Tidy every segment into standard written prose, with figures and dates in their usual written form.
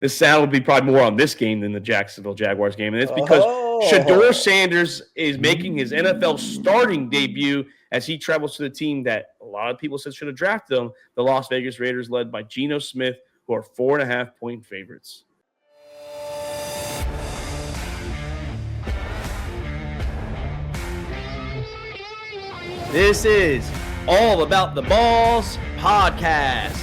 The sound would be probably more on this game than the Jacksonville Jaguars game. And it's because Shador Oh. Sanders is making his NFL starting debut as he travels to the team that a lot of people said should have drafted him, the Las Vegas Raiders, led by Geno Smith, who are 4.5-point favorites. This is All About the Balls podcast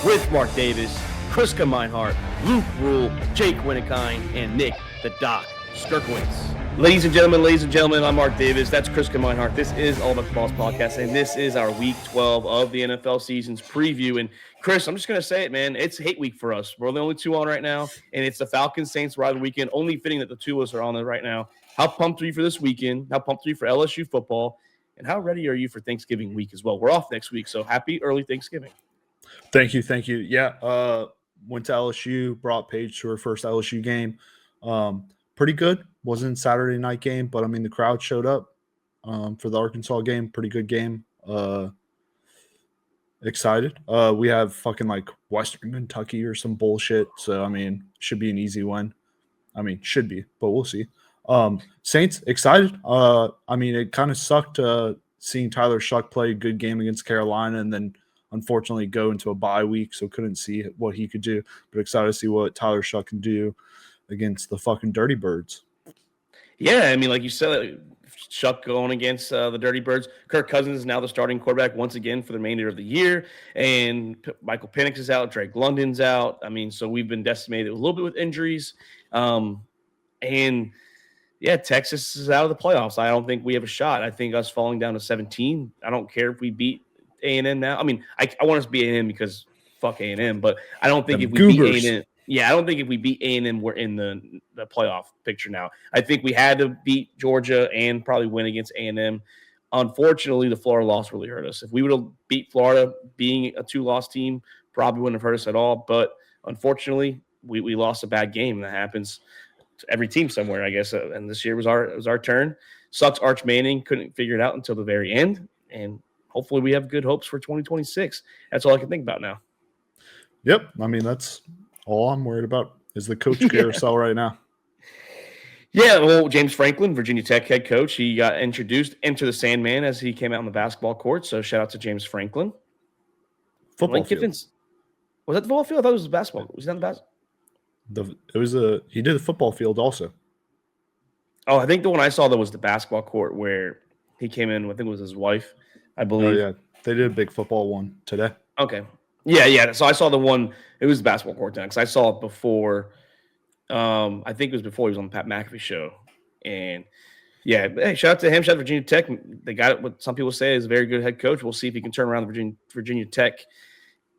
with Mark Davis, Kriska Meinhardt, Luke Rule, Jake Winnikine, and Nick the Doc Skirkowitz. Ladies and gentlemen, I'm Mark Davis. That's Kriska Meinhardt. This is All About the Balls podcast, and this is our Week 12 of the NFL season's preview. And Chris, I'm just going to say it, man. It's hate week for us. We're the only two on right now, and it's the Falcons-Saints rivalry weekend. Only fitting that the two of us are on it right now. How pumped are you for this weekend? How pumped are you for LSU football? And how ready are you for Thanksgiving week as well? We're off next week, so happy early Thanksgiving. Thank you. Yeah, went to LSU, brought Paige to her first LSU game. Pretty good. Wasn't Saturday night game, but I mean the crowd showed up for the Arkansas game. Pretty good game. Excited. We have fucking like Western Kentucky or some bullshit. So I mean, should be an easy win. I mean, should be, but we'll see. Saints excited. I mean, it kind of sucked seeing Tyler Shuck play a good game against Carolina and then unfortunately go into a bye week, so couldn't see what he could do. But excited to see what Tyler Shuck can do against the fucking Dirty Birds. Yeah, I mean, like you said, Shuck going against the Dirty Birds. Kirk Cousins is now the starting quarterback once again for the remainder of the year. And Michael Penix is out. Drake London's out. I mean, so we've been decimated a little bit with injuries. And yeah, Texas is out of the playoffs. I don't think we have a shot. I think us falling down to 17, I don't care if we beat A&M now. I mean, I want us to beat A&M because fuck A&M, but I don't think if we beat A&M. Yeah, I don't think if we beat A&M, we're in the playoff picture now. I think we had to beat Georgia and probably win against A&M. Unfortunately, the Florida loss really hurt us. If we would have beat Florida, being a two-loss team, probably wouldn't have hurt us at all. But unfortunately, we lost a bad game. That happens to every team somewhere, I guess. And this year was our turn. Sucks Arch Manning couldn't figure it out until the very end. And hopefully we have good hopes for 2026. That's all I can think about now. Yep. I mean, that's all I'm worried about is the coach carousel right now. Yeah, well, James Franklin, Virginia Tech head coach, he got introduced into the Sandman as he came out on the basketball court. So shout out to James Franklin. Football field. Was that the football field? I thought it was the basketball. Was that the basketball? He did the football field also. Oh, I think the one I saw that was the basketball court where he came in. I think it was his wife, I believe. Oh yeah, they did a big football one today. Okay. Yeah. So I saw the one. It was the basketball court then because I saw it before. I think it was before he was on the Pat McAfee show. And yeah, hey, shout out to him. Shout out to Virginia Tech. They got what some people say is a very good head coach. We'll see if he can turn around the Virginia Tech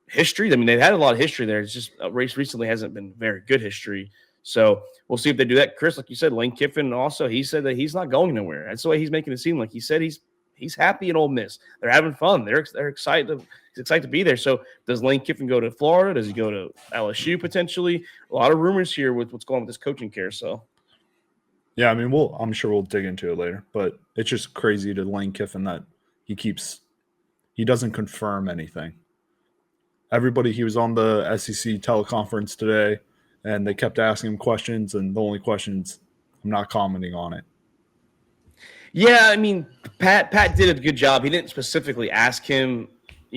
history. I mean, they've had a lot of history there. It's just race recently hasn't been very good history. So we'll see if they do that. Chris, like you said, Lane Kiffin also, he said that he's not going nowhere. That's the way he's making it seem like. He said he's happy in Ole Miss. They're having fun. They're excited. He's excited to be there. So does Lane Kiffin go to Florida? Does he go to LSU potentially? A lot of rumors here with what's going on with this coaching carousel. Yeah, I mean, I'm sure we'll dig into it later, but it's just crazy to Lane Kiffin that he doesn't confirm anything. He was on the SEC teleconference today, and they kept asking him questions, and the only questions, I'm not commenting on it. Yeah, I mean, Pat did a good job. He didn't specifically ask him,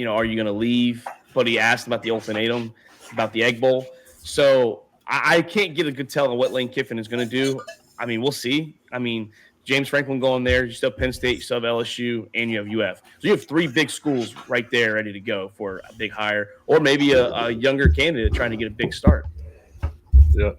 are you going to leave? But he asked about the ultimatum, about the Egg Bowl. So I can't get a good tell on what Lane Kiffin is going to do. I mean, we'll see. I mean, James Franklin going there. You still have Penn State, you still have LSU, and you have UF. So you have three big schools right there ready to go for a big hire, or maybe a younger candidate trying to get a big start. Yeah.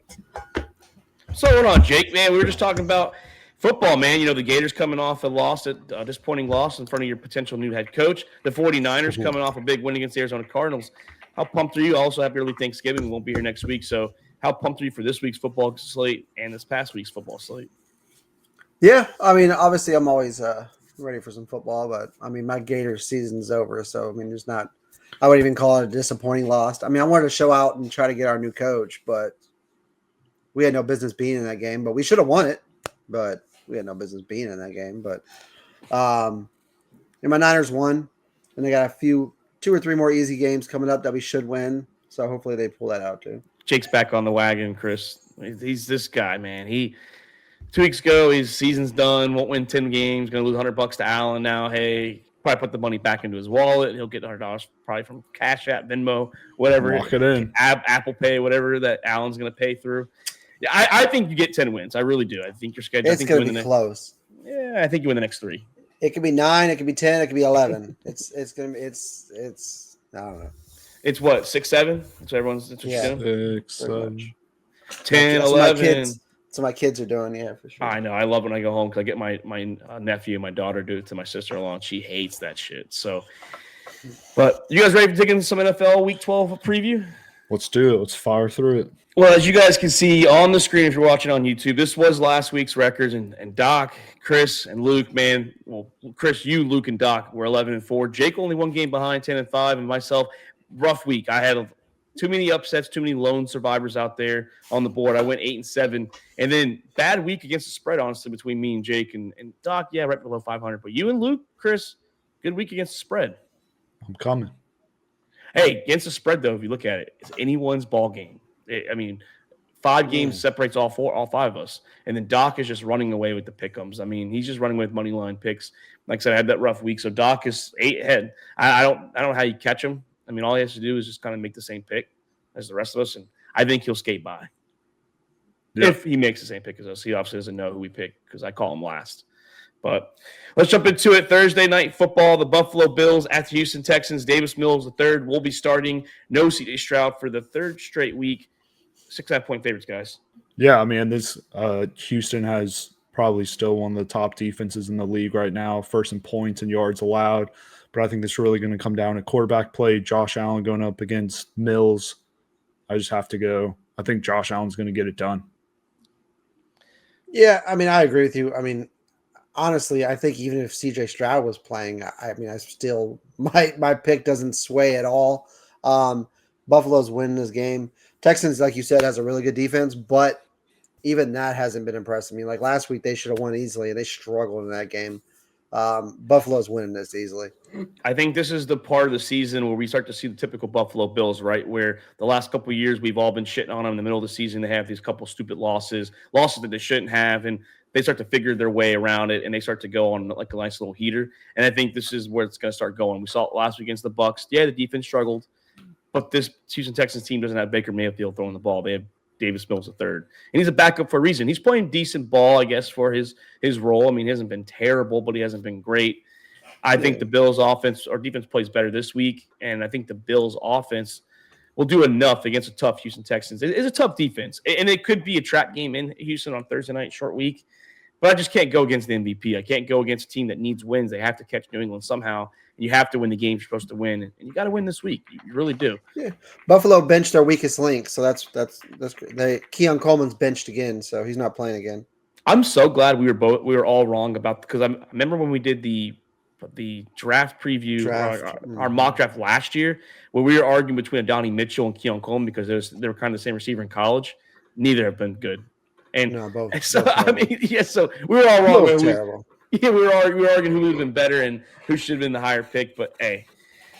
So hold on, Jake, man. We were just talking about football, man. The Gators coming off a disappointing loss in front of your potential new head coach. The 49ers coming off a big win against the Arizona Cardinals. How pumped are you? Also, happy early Thanksgiving. We won't be here next week. So how pumped are you for this week's football slate and this past week's football slate? Yeah, I mean, obviously I'm always ready for some football, but I mean, my Gators season's over. So, I mean, I wouldn't even call it a disappointing loss. I mean, I wanted to show out and try to get our new coach, but we had no business being in that game, but we should have won it, but we had no business being in that game. But my Niners won, and they got two or three more easy games coming up that we should win. So hopefully they pull that out too. Jake's back on the wagon, Chris. He's this guy, man. 2 weeks ago, his season's done. Won't win 10 games. Going to lose $100 to Allen now. Hey, probably put the money back into his wallet. He'll get $100 probably from Cash App, Venmo, whatever. Lock it in. Apple Pay, whatever that Allen's going to pay through. Yeah, I think you get 10 wins. I really do. I think your schedule. It's going to be close. Yeah, I think you win the next 3. It could be 9. It could be 10. It could be 11. It's going to be. It's. I don't know. It's what 6, 7. That's what everyone's. That's what Yeah. you're doing. 6, 7. 10, That's 11. So my kids are doing, yeah, for sure. I know. I love when I go home because I get my nephew and my daughter do it to my sister-in-law, and she hates that shit. So, but you guys ready to dig into some NFL Week 12 preview? Let's do it. Let's fire through it. Well, as you guys can see on the screen if you're watching on YouTube, this was last week's records, and Doc, Chris, and Luke, man, well, Chris, you, Luke, and Doc were 11-4. Jake only 1 game behind, 10-5, and myself, rough week. I had too many upsets, too many lone survivors out there on the board. I went 8-7, and then bad week against the spread, honestly, between me and Jake and Doc. Yeah, right below 500. But you and Luke, Chris, good week against the spread. I'm coming. Hey, against the spread though, if you look at it, it's anyone's ball game. I mean, 5 games separates all 5 of us, and then Doc is just running away with the pick'ems. I mean, he's just running with money line picks. Like I said, I had that rough week, so Doc is 8 ahead. I don't know how you catch him. I mean, all he has to do is just kind of make the same pick as the rest of us, and I think he'll skate by. Yeah. If he makes the same pick as us. He obviously doesn't know who we pick because I call him last. But let's jump into it. Thursday night football, the Buffalo Bills at the Houston Texans. Davis Mills, the third, will be starting. No C.J. Stroud for the 3rd straight week. 6.5-point favorites, guys. Yeah, I mean, this Houston has probably still one of the top defenses in the league right now, first in points and yards allowed. But I think this is really going to come down to quarterback play. Josh Allen going up against Mills. I just have to go. I think Josh Allen's going to get it done. Yeah, I mean, I agree with you. I mean, honestly, I think even if CJ Stroud was playing, I mean, I still my pick doesn't sway at all. Buffalo's winning this game. Texans, like you said, has a really good defense, but even that hasn't been impressive. I mean, like last week, they should have won easily, and they struggled in that game. Buffalo's winning this easily. I think this is the part of the season where we start to see the typical Buffalo Bills, right? Where the last couple of years we've all been shitting on them in the middle of the season. They have these couple stupid losses that they shouldn't have, and they start to figure their way around it, and they start to go on like a nice little heater. And I think this is where it's going to start going. We saw it last week against the Bucs. Yeah, the defense struggled, but this Houston Texans team doesn't have Baker Mayfield throwing the ball. They have Davis Mills III. And he's a backup for a reason. He's playing decent ball, I guess, for his role. I mean, he hasn't been terrible, but he hasn't been great. I think the Bills' offense or defense plays better this week, and I think the Bills' offense will do enough against a tough Houston Texans. It is a tough defense, and it could be a trap game in Houston on Thursday night, short week. But I just can't go against the MVP. I can't go against a team that needs wins. They have to catch New England somehow. And you have to win the games you're supposed to win, and you got to win this week. You really do. Yeah, Buffalo benched their weakest link, so that's great. Keon Coleman's benched again, so he's not playing again. I'm so glad we were all wrong about because I remember when we did the draft preview, our mock draft last year, where we were arguing between Adonai Mitchell and Keon Coleman because they were kind of the same receiver in college. Neither have been good. And no, both. So both I mean, yeah. So we were all wrong. Both terrible. We were arguing who would have been better and who should have been the higher pick. But hey,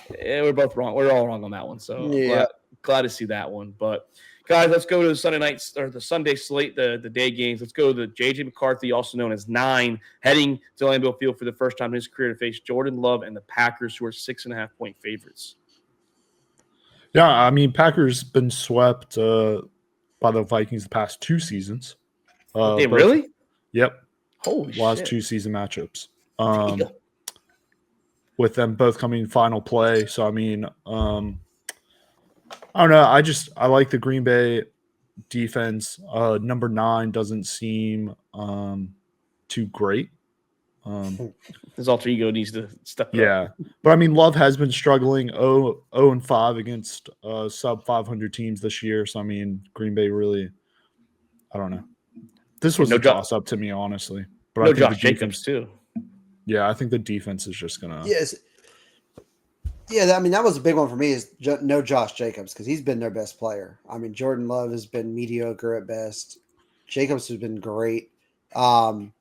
we're both wrong. We're all wrong on that one. So yeah, glad to see that one. But guys, let's go to the Sunday nights or the Sunday slate, the day games. Let's go to the J.J. McCarthy, also known as 9, heading to Lambeau Field for the first time in his career to face Jordan Love and the Packers, who are 6.5-point favorites. Yeah, I mean, Packers been swept by the Vikings the past 2 seasons. Really? Yep. Holy last shit. 2 season matchups. With them both coming in final play. So, I mean, I don't know. I like the Green Bay defense. Number 9 doesn't seem too great. His alter ego needs to step up. Yeah. But, I mean, Love has been struggling 0-5 against sub 500 teams this year. So, I mean, Green Bay really, I don't know. This was a toss-up to me, honestly. But no, Josh Jacobs, too. Yeah, I think the defense is just going to – Yes. Yeah, I mean, that was a big one for me is no Josh Jacobs because he's been their best player. I mean, Jordan Love has been mediocre at best. Jacobs has been great. Like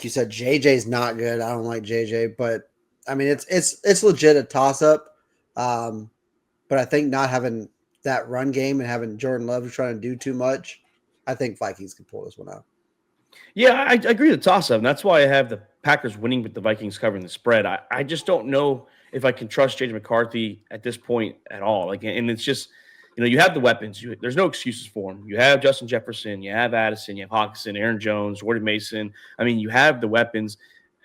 you said, JJ's not good. I don't like JJ, but, I mean, it's legit a toss-up. But I think not having that run game and having Jordan Love trying to do too much, I think Vikings can pull this one out. Yeah, I agree with the toss-up, and that's why I have the Packers winning with the Vikings covering the spread. I just don't know if I can trust J.J. McCarthy at this point at all. Like, and it's just, you have the weapons. There's no excuses for them. You have Justin Jefferson, you have Addison, you have Hawkinson, Aaron Jones, Jordan Mason. I mean, you have the weapons,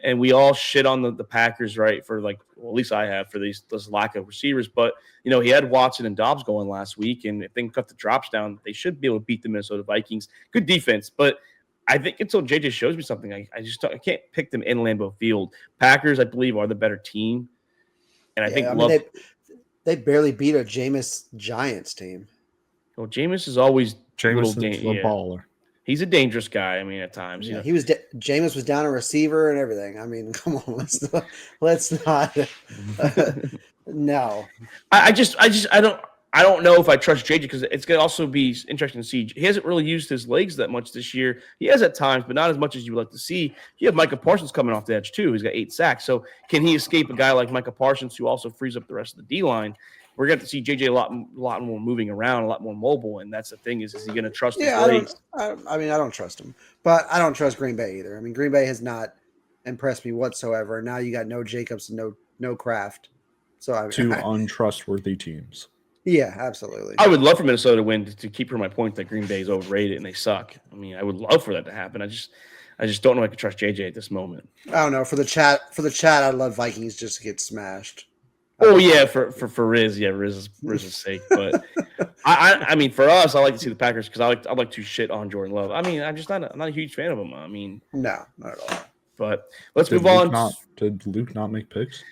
and we all shit on the Packers, right? For at least I have for this lack of receivers. But he had Watson and Dobbs going last week, and if they can cut the drops down, they should be able to beat the Minnesota Vikings. Good defense, but I think until JJ shows me something, I can't pick them in Lambeau Field. Packers, I believe, are the better team, and I think they barely beat a Jameis Giants team. Well, Jameis is always Jameis is a baller. He's a dangerous guy. I mean, at times, he was. Jameis was down a receiver and everything. I mean, come on, let's not. No, I don't know if I trust JJ because it's going to also be interesting to see. He hasn't really used his legs that much this year. He has at times, but not as much as you would like to see. You have Micah Parsons coming off the edge too. He's got 8 sacks. So can he escape a guy like Micah Parsons who also frees up the rest of the D-line? We're going to see JJ a lot more moving around, a lot more mobile, and that's the thing is he going to trust his legs? I don't trust him, but I don't trust Green Bay either. I mean, Green Bay has not impressed me whatsoever. Now you got no Jacobs and no Kraft. So two untrustworthy teams. Yeah, absolutely. I would love for Minnesota to win to keep her my point that Green Bay is overrated and they suck. I mean, I would love for that to happen. I just don't know if I can trust JJ at this moment. I don't know. For the chat, I'd love Vikings just to get smashed. Oh yeah, for Riz, Riz's sake. But I mean, for us, I like to see the Packers because I like to shit on Jordan Love. I mean, I'm not a huge fan of him. I mean, no, not at all. But let's move on. Did Luke not make picks?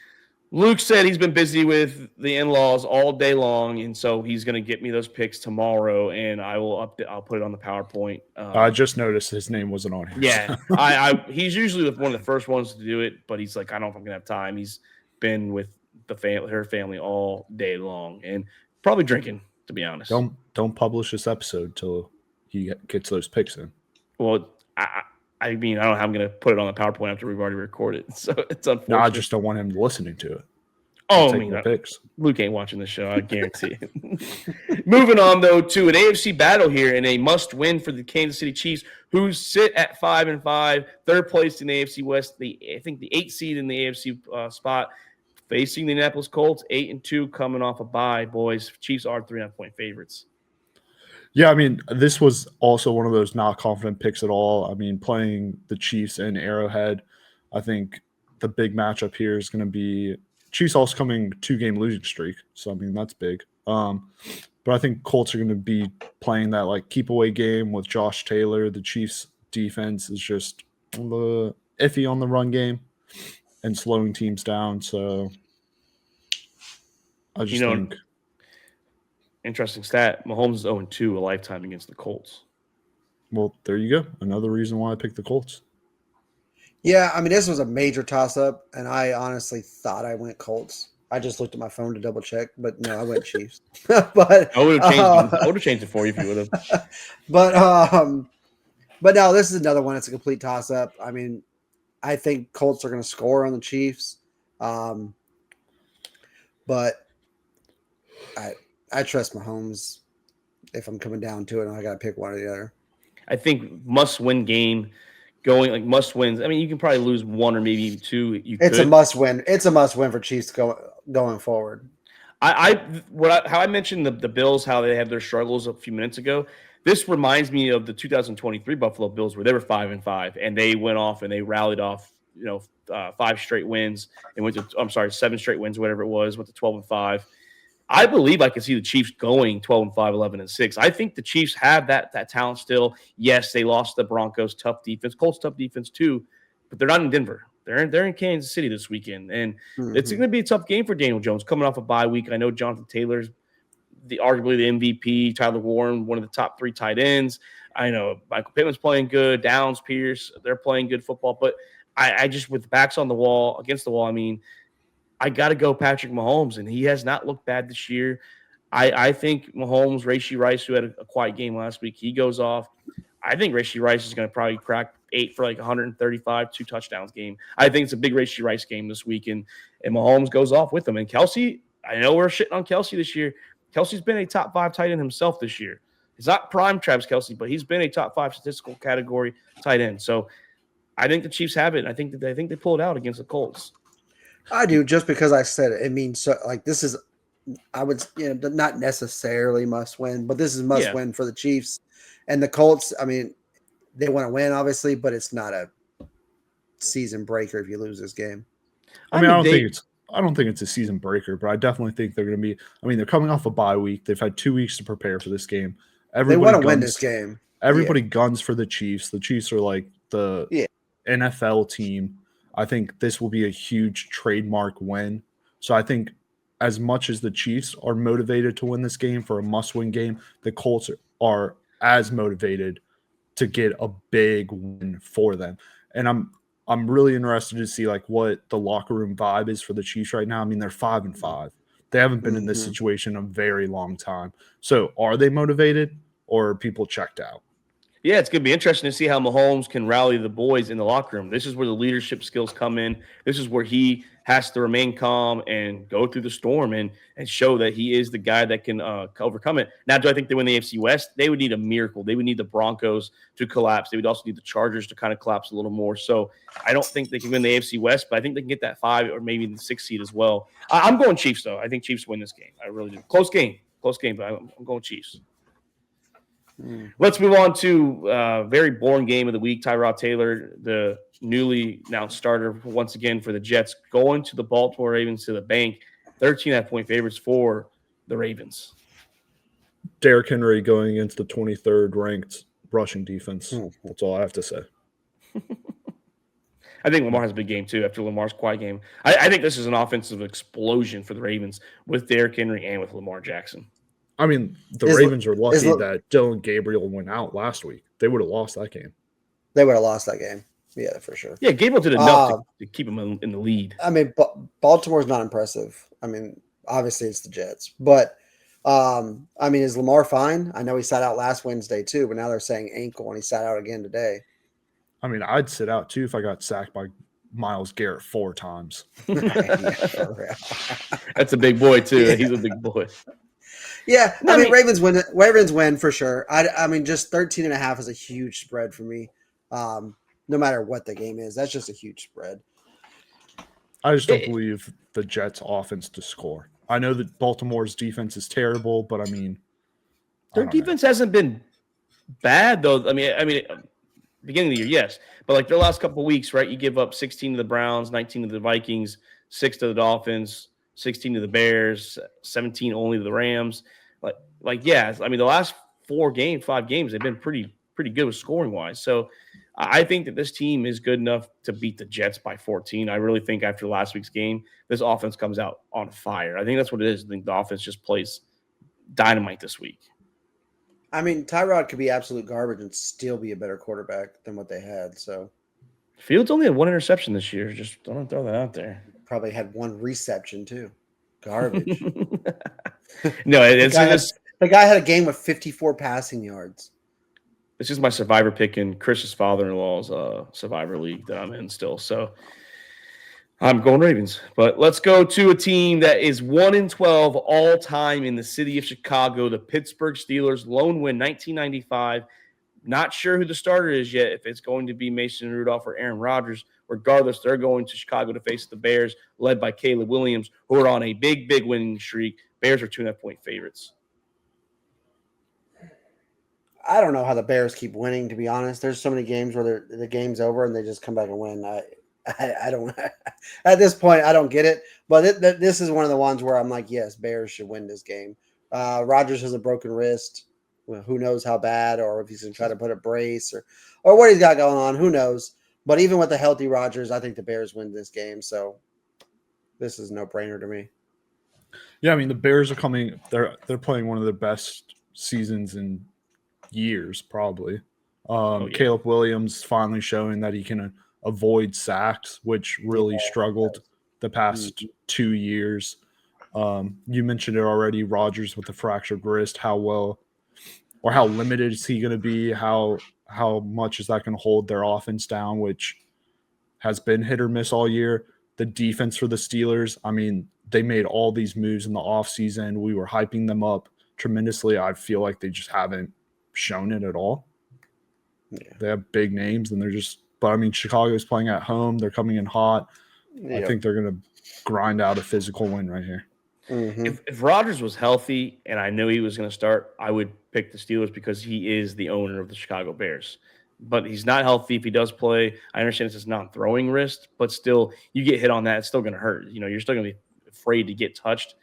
Luke said he's been busy with the in-laws all day long, and so he's going to get me those picks tomorrow, and I'll put it on the PowerPoint. I just noticed his name wasn't on here. Yeah, he's usually one of the first ones to do it, but he's like, I don't know if I'm going to have time. He's been with her family all day long, and probably drinking, to be honest. Don't publish this episode till he gets those picks in. Well, I mean, I don't know how I'm going to put it on the PowerPoint after we've already recorded. So it's unfortunate. No, I just don't want him listening to it. Oh, I mean, Luke ain't watching the show. I guarantee it. Moving on, though, to an AFC battle here and a must-win for the Kansas City Chiefs, who sit at 5-5, third place in the AFC West. I think the 8th seed in the AFC spot, facing the Indianapolis Colts, 8-2, coming off a bye. Boys, Chiefs are 3.5-point favorites. Yeah, I mean, this was also one of those not confident picks at all. I mean, playing the Chiefs in Arrowhead, I think the big matchup here is going to be Chiefs also coming 2-game losing streak. So, I mean, that's big. But I think Colts are going to be playing that, keep away game with Josh Taylor. The Chiefs defense is just iffy on the run game and slowing teams down. So, I just think – interesting stat. Mahomes is 0-2 a lifetime against the Colts. Well, there you go. Another reason why I picked the Colts. Yeah, I mean, this was a major toss-up, and I honestly thought I went Colts. I just looked at my phone to double-check, but no, I went Chiefs. But I would have changed it for you if you would have. But no, this is another one. It's a complete toss-up. I mean, I think Colts are going to score on the Chiefs. But I trust Mahomes if I'm coming down to it, and I got to pick one or the other. I think must-win game, going must-wins. I mean, you can probably lose one or maybe even two. It's a must-win. It's a must-win for Chiefs going forward. How I mentioned the Bills, how they had their struggles a few minutes ago. This reminds me of the 2023 Buffalo Bills where they were 5-5, and they went off and they rallied off, 5 straight wins and went to 7 straight wins, whatever it was, went to 12-5. I believe I can see the Chiefs going 12-5, 11-6. I think the Chiefs have that talent still. Yes, they lost the Broncos, tough defense. Colts, tough defense too, but they're not in Denver. They're in Kansas City this weekend, and it's going to be a tough game for Daniel Jones coming off a bye week. I know Jonathan Taylor's arguably the MVP. Tyler Warren, one of the top 3 tight ends. I know Michael Pittman's playing good. Downs, Pierce, they're playing good football. But I just, with backs on the wall, against the wall, I mean, I got to go Patrick Mahomes, and he has not looked bad this year. I think Mahomes, Rashee Rice, who had a quiet game last week, he goes off. I think Rashee Rice is going to probably crack 8 for 135, 2 touchdowns game. I think it's a big Rashee Rice game this week, and Mahomes goes off with him. And Kelsey, I know we're shitting on Kelsey this year. Kelsey's been a top 5 tight end himself this year. He's not prime Travis Kelsey, but he's been a top 5 statistical category tight end. So I think the Chiefs have it. I think they pull it out against the Colts. I do, just because I said it. It means so, like, this is, I would, not necessarily must win, but this is must win for the Chiefs and the Colts. I mean, they want to win, obviously, but it's not a season breaker if you lose this game. I don't think it's a season breaker, but I definitely think they're going to be. I mean, they're coming off a bye week. They've had 2 weeks to prepare for this game. They want to win this game. Everybody guns for the Chiefs. The Chiefs are like the NFL team. I think this will be a huge trademark win. So I think as much as the Chiefs are motivated to win this game for a must-win game, the Colts are as motivated to get a big win for them. And I'm really interested to see like what the locker room vibe is for the Chiefs right now. I mean, they're 5-5. They haven't been in this situation a very long time. So are they motivated or are people checked out? Yeah, it's going to be interesting to see how Mahomes can rally the boys in the locker room. This is where the leadership skills come in. This is where he has to remain calm and go through the storm and show that he is the guy that can overcome it. Now, do I think they win the AFC West? They would need a miracle. They would need the Broncos to collapse. They would also need the Chargers to kind of collapse a little more. So I don't think they can win the AFC West, but I think they can get that 5 or maybe the 6 seed as well. I'm going Chiefs, though. I think Chiefs win this game. I really do. Close game, but I'm going Chiefs. Let's move on to a very boring game of the week. Tyrod Taylor, the newly announced starter once again for the Jets, going to the Baltimore Ravens to the bank. 13.5-point favorites for the Ravens. Derrick Henry going against the 23rd ranked rushing defense. That's all I have to say. I think Lamar has a big game too after Lamar's quiet game. I think this is an offensive explosion for the Ravens with Derrick Henry and with Lamar Jackson. I mean, the Ravens are lucky that Dylan Gabriel went out last week. They would have lost that game. They would have lost that game. Yeah, for sure. Yeah, Gabriel did enough to keep him in the lead. I mean, Baltimore's not impressive. I mean, obviously it's the Jets. But, I mean, is Lamar fine? I know he sat out last Wednesday too, but now they're saying ankle, and he sat out again today. I mean, I'd sit out too if I got sacked by Myles Garrett 4 times. That's a big boy too. Yeah. He's a big boy. Yeah, I mean, Ravens win for sure. I mean, just 13.5 is a huge spread for me. No matter what the game is, that's just a huge spread. I just don't believe the Jets' offense to score. I know that Baltimore's defense is terrible, but I mean, their defense hasn't been bad though. I mean, beginning of the year, yes, but like their last couple of weeks, right? You give up 16 to the Browns, 19 to the Vikings, 6 to the Dolphins, 16 to the Bears, 17 only to the Rams. Like yeah, I mean the last 5 games, they've been pretty good with scoring wise. So I think that this team is good enough to beat the Jets by 14. I really think after last week's game, this offense comes out on fire. I think that's what it is. I think the offense just plays dynamite this week. I mean, Tyrod could be absolute garbage and still be a better quarterback than what they had. So Fields only had 1 interception this year. Just don't throw that out there. Probably had 1 reception too. Garbage. No, the guy had a game with 54 passing yards. This is my survivor pick in Chris's father-in-law's survivor league that I'm in still. So I'm going Ravens. But let's go to a team that is 1-12 all time in the city of Chicago. The Pittsburgh Steelers, lone win 1995. Not sure who the starter is yet, if it's going to be Mason Rudolph or Aaron Rodgers. Regardless, they're going to Chicago to face the Bears, led by Caleb Williams, who are on a big winning streak. Bears are 2.5-point favorites. I don't know how the Bears keep winning, to be honest. There's so many games where the game's over and they just come back and win. I don't – at this point, I don't get it. But this is one of the ones where I'm like, yes, Bears should win this game. Rodgers has a broken wrist. Well, who knows how bad, or if he's going to try to put a brace or what he's got going on. Who knows? But even with a healthy Rodgers, I think the Bears win this game. So this is a no-brainer to me. Yeah, I mean, the Bears are coming – they're playing one of their best seasons in years, probably. Caleb Williams finally showing that he can avoid sacks, which really struggled the past 2 years. You mentioned it already, Rodgers with the fractured wrist. How well or how limited is he going to be? How much is that going to hold their offense down, which has been hit or miss all year? The defense for the Steelers, I mean, they made all these moves in the offseason. We were hyping them up tremendously. I feel like they just haven't shown it at all. Yeah. They have big names, and they're just – but, I mean, Chicago's playing at home. They're coming in hot. I think they're going to grind out a physical win right here. Mm-hmm. If Rodgers was healthy and I knew he was going to start, I would pick the Steelers because he is the owner of the Chicago Bears. But he's not healthy. If he does play, I understand it's his non-throwing wrist, but still, you get hit on that, it's still going to hurt. You're still going to be afraid to get touched.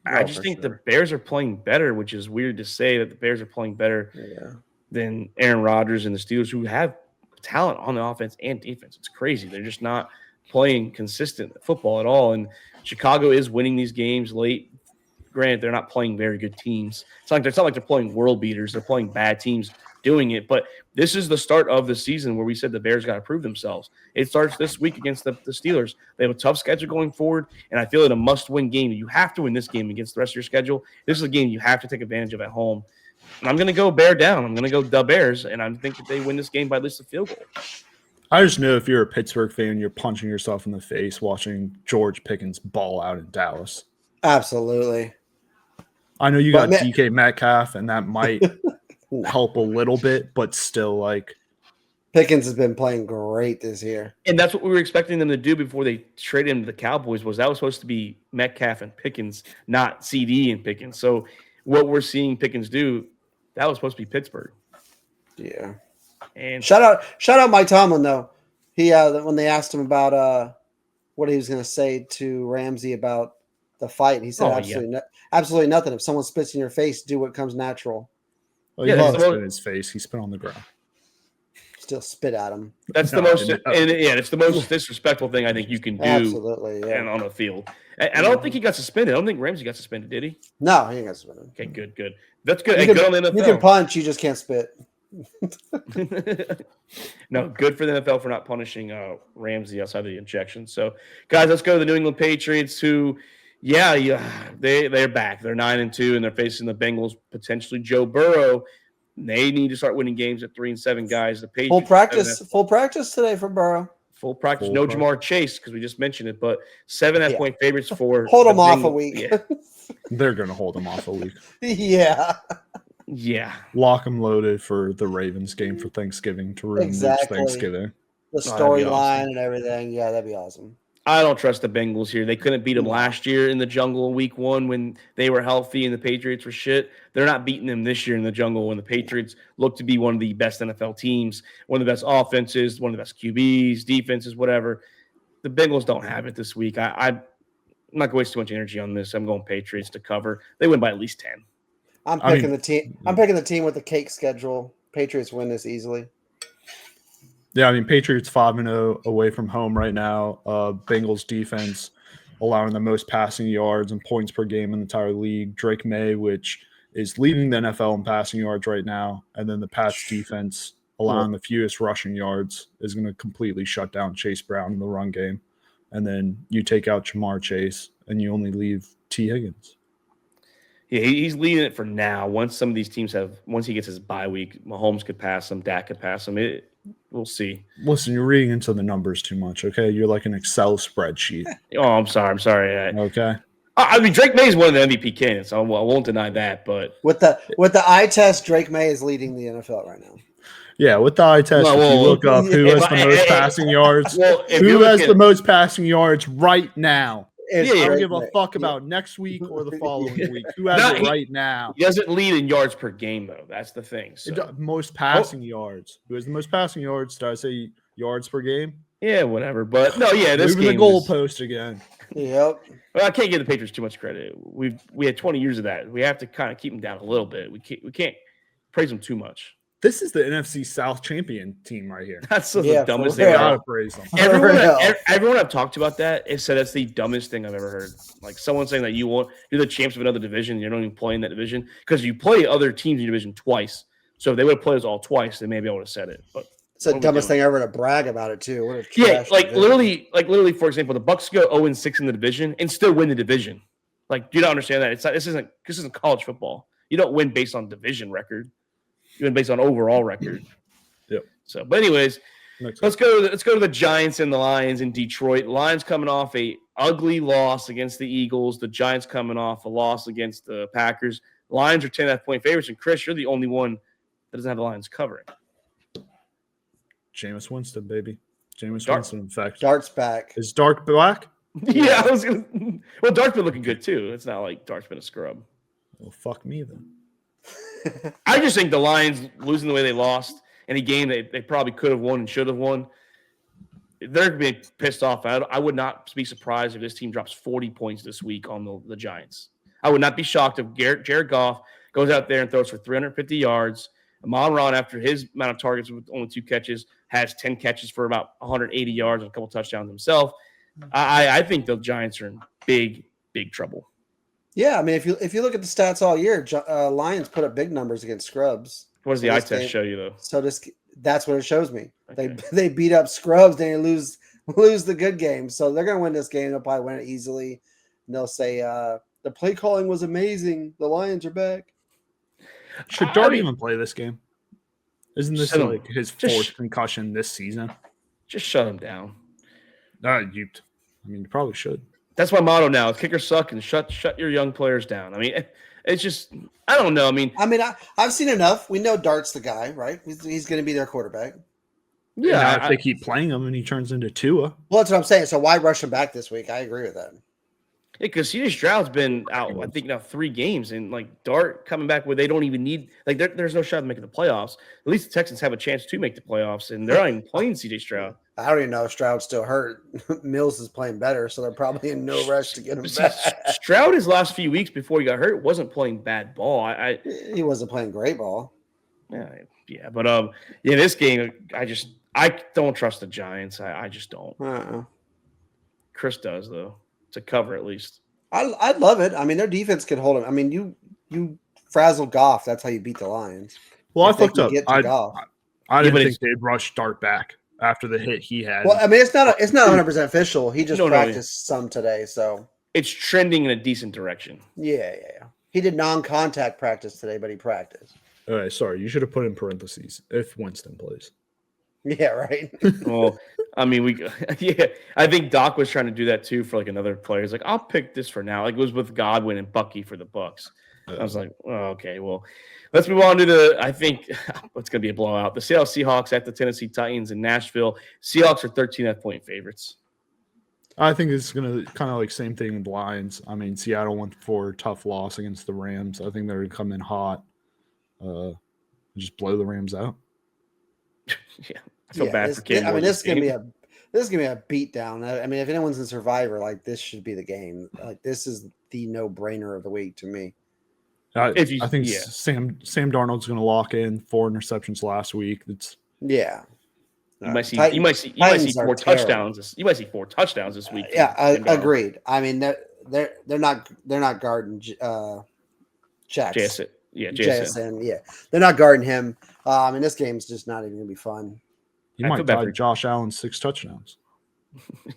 I just think the Bears are playing better, which is weird to say that the Bears are playing better than Aaron Rodgers and the Steelers, who have talent on the offense and defense. It's crazy. They're just not playing consistent football at all. And Chicago is winning these games late. Granted, they're not playing very good teams. It's not like they're playing world beaters. They're playing bad teams doing it. But this is the start of the season where we said the Bears got to prove themselves. It starts this week against the Steelers. They have a tough schedule going forward, and I feel it a must-win game. You have to win this game against the rest of your schedule. This is a game you have to take advantage of at home. And I'm going to go Bear down. I'm going to go the Bears, and I think that they win this game by at least a field goal. I just know if you're a Pittsburgh fan, you're punching yourself in the face watching George Pickens ball out in Dallas. Absolutely. I know you got DK Metcalf, and that might help a little bit, but still, like, Pickens has been playing great this year. And that's what we were expecting them to do before they traded him to the Cowboys. That was supposed to be Metcalf and Pickens, not CD and Pickens. So what we're seeing Pickens do, that was supposed to be Pittsburgh. Yeah. And shout out Mike Tomlin though. He when they asked him about what he was going to say to Ramsey about the fight, he said absolutely nothing. If someone spits in your face, do what comes natural. Well, he didn't spit in his face. He spit on the ground. Still spit at him. That's the most, it's the most disrespectful thing I think you can do. Absolutely, yeah. And on the field. I don't think he got suspended. I don't think Ramsey got suspended, did he? No, he didn't get suspended. Okay, good. That's good. You Good on the NFL. You can punch, you just can't spit. No, good for the NFL for not punishing Ramsey outside of the injection. So, guys, let's go to the New England Patriots, who, they're back. They're 9-2, and they're facing the Bengals, potentially Joe Burrow. They need to start winning games at 3-7, guys. The Patriots full practice today for Burrow. Full practice. No Jamar Chase because we just mentioned it, but 7.5-point favorites for hold them off a week. Yeah. They're going to hold them off a week. Yeah. Lock them loaded for the Ravens game for Thanksgiving to ruin Thanksgiving. The storyline and everything. Yeah, that'd be awesome. I don't trust the Bengals here. They couldn't beat them last year in the jungle in week 1 when they were healthy and the Patriots were shit. They're not beating them this year in the jungle when the Patriots look to be one of the best NFL teams, one of the best offenses, one of the best QBs, defenses, whatever. The Bengals don't have it this week. I'm not going to waste too much energy on this. I'm going Patriots to cover. They win by at least 10. I'm picking the team. I'm picking the team with the cake schedule. Patriots win this easily. Yeah, I mean, Patriots 5-0 away from home right now. Bengals defense allowing the most passing yards and points per game in the entire league. Drake May, which is leading the NFL in passing yards right now. And then the Pats defense allowing the fewest rushing yards is going to completely shut down Chase Brown in the run game. And then you take out Jamar Chase and you only leave T. Higgins. Yeah, he's leading it for now. Once he gets his bye week, Mahomes could pass him, Dak could pass him. We'll see. Listen, you're reading into the numbers too much, okay? You're like an Excel spreadsheet. Oh, I'm sorry. Okay. I mean, Drake May is one of the MVP candidates. I won't deny that. But with the eye test, Drake May is leading the NFL right now. Yeah, with the eye test, if you look up who has the most passing yards, who has the most passing yards right now. I don't give a fuck about next week or the following week. Who has it right now? He doesn't lead in yards per game, though. That's the thing. So. Most passing yards. Who has the most passing yards? Did I say yards per game? Yeah, whatever. But no, yeah, this moving game the goalpost again. Yep. Well, I can't give the Patriots too much credit. We had 20 years of that. We have to kind of keep them down a little bit. We can't praise them too much. This is the NFC South champion team right here. That's the dumbest thing. Gotta praise them. Everyone I've talked about that has said that's the dumbest thing I've ever heard. Like someone saying that you're the champs of another division, you don't even play in that division because you play other teams in your division twice. So if they would have played us all twice, they maybe I would have said it. But it's the dumbest thing ever to brag about it too. What a literally, for example, the Bucs go 0-6 in the division and still win the division. Like, do you not understand that? It's not. This isn't college football. You don't win based on division record. You win based on overall record. Yep. So, but anyways, Next Let's go to the Giants and the Lions in Detroit. Lions coming off a ugly loss against the Eagles. The Giants coming off a loss against the Packers. Lions are 10.5-point favorites, and Chris, you're the only one that doesn't have the Lions covering. Jameis Winston, baby. Jameis Dark- Winston, in fact. Dart's back. Is Dark black? Yeah, I was gonna. Well, Dark's been looking good too. It's not like Dark's been a scrub. Well, fuck me then. I just think the Lions losing the way they lost in a game they probably could have won and should have won. They're going to be pissed off. I would not be surprised if this team drops 40 points this week on the Giants. I would not be shocked if Jared Goff goes out there and throws for 350 yards. Amon-Ra, after his amount of targets with only 2 catches, has 10 catches for about 180 yards and a couple touchdowns himself. I think the Giants are in big, big trouble. Yeah, I mean, if you look at the stats all year, Lions put up big numbers against scrubs. What does the eye test show you, though? So that's what it shows me. Okay. They beat up scrubs, they lose the good games. So they're going to win this game. They'll probably win it easily. And they'll say the play calling was amazing. The Lions are back. Should Dart even play this game? Isn't this Shut him. like his 4th concussion this season? Just shut him down. You probably should. That's my motto now. Kickers suck and shut your young players down. I mean, it's just I don't know. I mean, I've seen enough. We know Dart's the guy, right? He's going to be their quarterback. Yeah, if they keep playing him and he turns into Tua. Well, that's what I'm saying. So why rush him back this week? I agree with that. because C.J. Stroud's been out, I think now 3 games, and like Dart coming back where they don't even need there's no shot of making the playoffs. At least the Texans have a chance to make the playoffs, and they're not even playing C.J. Stroud. I don't even know if Stroud's still hurt. Mills is playing better, so they're probably in no rush to get him back. Stroud, his last few weeks before he got hurt, wasn't playing bad ball. He wasn't playing great ball. Yeah, but this game, I don't trust the Giants. I just don't. Chris does though, to cover at least. I'd love it. I mean, their defense could hold him. I mean, you frazzle Goff. That's how you beat the Lions. Well, I fucked up. I didn't but think they'd rush Dart back after the hit he had. Well, I mean, it's not 100% official. He just practiced some today, so it's trending in a decent direction. Yeah. He did non-contact practice today, but he practiced. All right, sorry. You should have put in parentheses if Winston plays. Yeah, right. Well, I mean, I think Doc was trying to do that too for like another player. He's like, I'll pick this for now. Like it was with Godwin and Bucky for the Bucs. I was like, oh, okay, well, let's move on to I think it's going to be a blowout. The Seattle Seahawks at the Tennessee Titans in Nashville. Seahawks are 13.5-point favorites. I think it's going to kind of like same thing with the Lions. I mean, Seattle went for a tough loss against the Rams. I think they're going to come in hot. Just blow the Rams out. Yeah, I feel bad for Cam. I mean, this is gonna be a beatdown. I mean, if anyone's in Survivor, like this should be the game. Like this is the no-brainer of the week to me. I think Sam Darnold's going to lock in 4 interceptions last week. You might see 4 touchdowns. You might see 4 touchdowns this week. Agreed. I mean, they're not guarding Jackson. JSN. Yeah, they're not guarding him. I mean, this game's just not even gonna be fun. You might tie Josh Allen 6 touchdowns.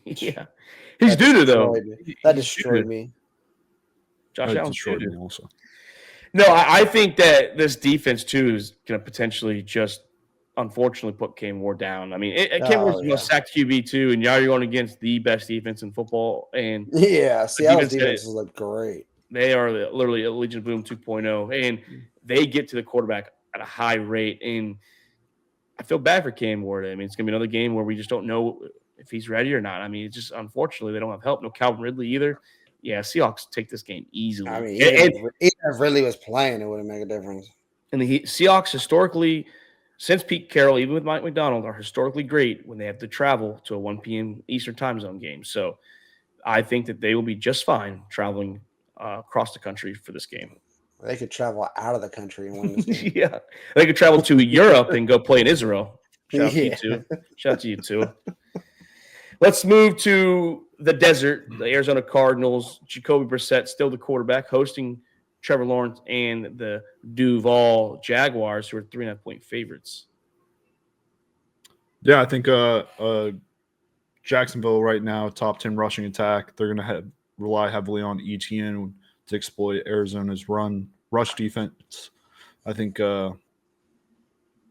Yeah, he's due to though. That destroyed me. Josh Allen destroyed me also. No, I think that this defense too is going to potentially just, unfortunately, put Cam Ward down. I mean, Cam Ward's the most sacked QB too, and now you're going against the best defense in football. And Seattle's defenses look great. They are literally a Legion of Boom 2.0, and they get to the quarterback at a high rate. And I feel bad for Cam Ward. I mean, it's going to be another game where we just don't know if he's ready or not. I mean, it's just unfortunately they don't have help. No Calvin Ridley either. Yeah, Seahawks take this game easily. I mean, even if Ridley was playing, it wouldn't make a difference. And the Seahawks historically, since Pete Carroll, even with Mike McDonald, are historically great when they have to travel to a 1 p.m. Eastern time zone game. So I think that they will be just fine traveling across the country for this game. They could travel out of the country and win this game. Yeah, they could travel to Europe and go play in Israel. Shout out to you too. Let's move to the desert. The Arizona Cardinals. Jacoby Brissett still the quarterback, hosting Trevor Lawrence and the Duval Jaguars, who are 3.5-point favorites. Yeah, I think Jacksonville right now, top 10 rushing attack. They're going to rely heavily on ETN to exploit Arizona's rush defense. I think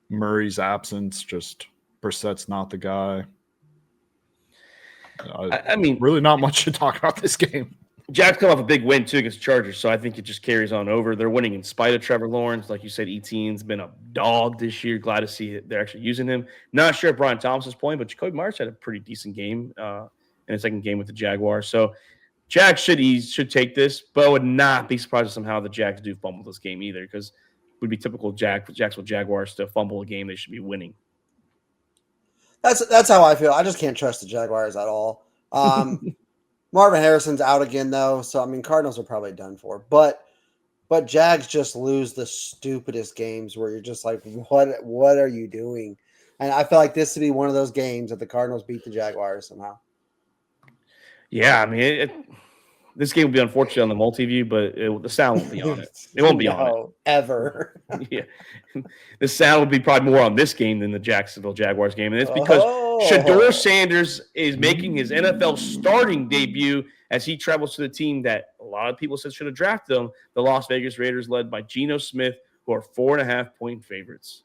Murray's absence just Brissett's not the guy. I mean, really not much to talk about this game. Jack's come off a big win, too, against Chargers, so I think it just carries on over. They're winning in spite of Trevor Lawrence. Like you said, Etienne's been a dog this year. Glad to see that they're actually using him. Not sure if Brian Thomas's playing, but Jacoby Myers had a pretty decent game in his second game with the Jaguars. So Jack should take this, but I would not be surprised if somehow the Jags do fumble this game either, because it would be typical Jacksonville Jaguars to fumble a game they should be winning. That's how I feel. I just can't trust the Jaguars at all. Marvin Harrison's out again, though, so I mean Cardinals are probably done for. But Jags just lose the stupidest games where you're just like, what are you doing? And I feel like this would be one of those games that the Cardinals beat the Jaguars somehow. Yeah, I mean, this game will be unfortunate on the multi-view, but the sound won't be on it. It won't be on it. Ever. Yeah. The sound will be probably more on this game than the Jacksonville Jaguars game. And it's because Shedeur Sanders is making his NFL starting debut as he travels to the team that a lot of people said should have drafted him, the Las Vegas Raiders, led by Geno Smith, who are 4.5-point favorites.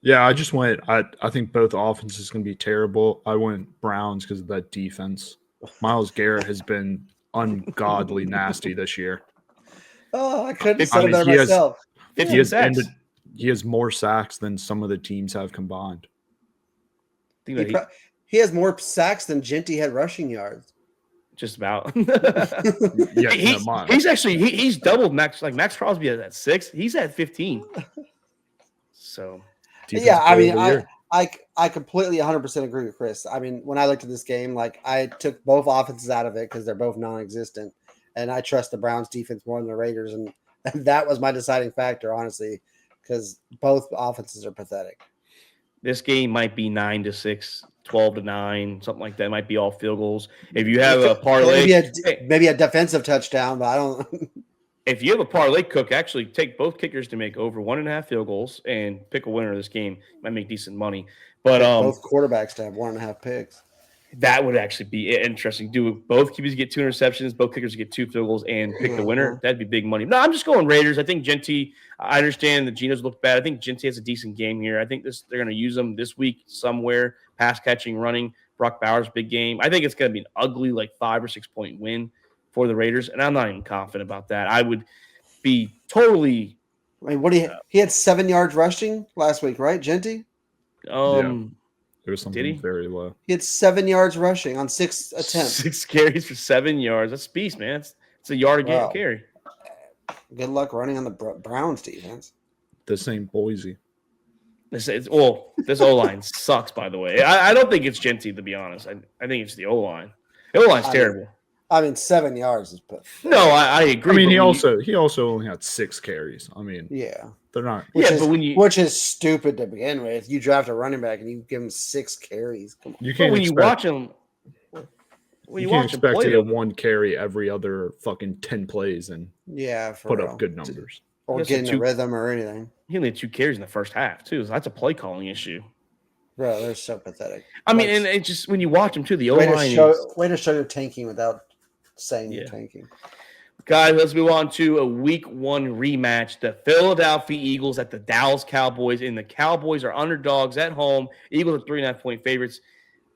Yeah, I just went. I think both offenses going to be terrible. I went Browns because of that defense. Myles Garrett has been ungodly nasty this year. Oh, I couldn't have said it better myself. He has more sacks than some of the teams have combined. He has more sacks than Genty had rushing yards. Just about. Yeah, he's doubled Max. Like Max Crosby at 6. He's at 15. So. Yeah, I mean, I completely 100% agree with Chris. I mean, when I looked at this game, like I took both offenses out of it because they're both non-existent, and I trust the Browns defense more than the Raiders, and that was my deciding factor, honestly, because both offenses are pathetic. This game might be 9-6, 12-9, something like that. It might be all field goals. If you have a parlay, maybe a defensive touchdown, but I don't. If you have a parlay, Cook, actually take both kickers to make over 1.5 field goals and pick a winner of this game. You might make decent money. But both quarterbacks to have 1.5 picks. That would actually be interesting. Do both QBs get 2 interceptions, both kickers get 2 field goals, and pick the winner? That'd be big money. No, I'm just going Raiders. I think Genty. I understand the Geno's look bad. I think Genty has a decent game here. I think they're going to use him this week somewhere. Pass catching, running. Brock Bowers, big game. I think it's going to be an ugly, like 5 or 6 point win for the Raiders, and I'm not even confident about that. I would be totally. I mean, he had 7 yards rushing last week, right, Genty? There was something very low. He had 7 yards rushing on 6 attempts. 6 carries for 7 yards. That's beast, man. It's a yard a carry. Good luck running on the Browns defense. This ain't Boise. This O-line sucks, by the way. I don't think it's Genty, to be honest. I think it's the O-line. The O-line's terrible. I mean, 7 yards is pathetic. No, I agree. I mean, he also only had 6 carries. I mean, yeah, they're not. Which is stupid to begin with. You draft a running back and you give him 6 carries. Come on. You can't when you watch him. You can't expect to get 1 carry every other fucking 10 plays and put up good numbers. Or get in a rhythm or anything. He only had 2 carries in the first half, too. So that's a play calling issue. Bro, they're so pathetic. I mean, and it just when you watch them, too, the O-line way to show you're tanking without saying you're tanking. Guys, let's move on to a week 1 rematch. The Philadelphia Eagles at the Dallas Cowboys, and the Cowboys are underdogs at home. Eagles are 3.5-point favorites.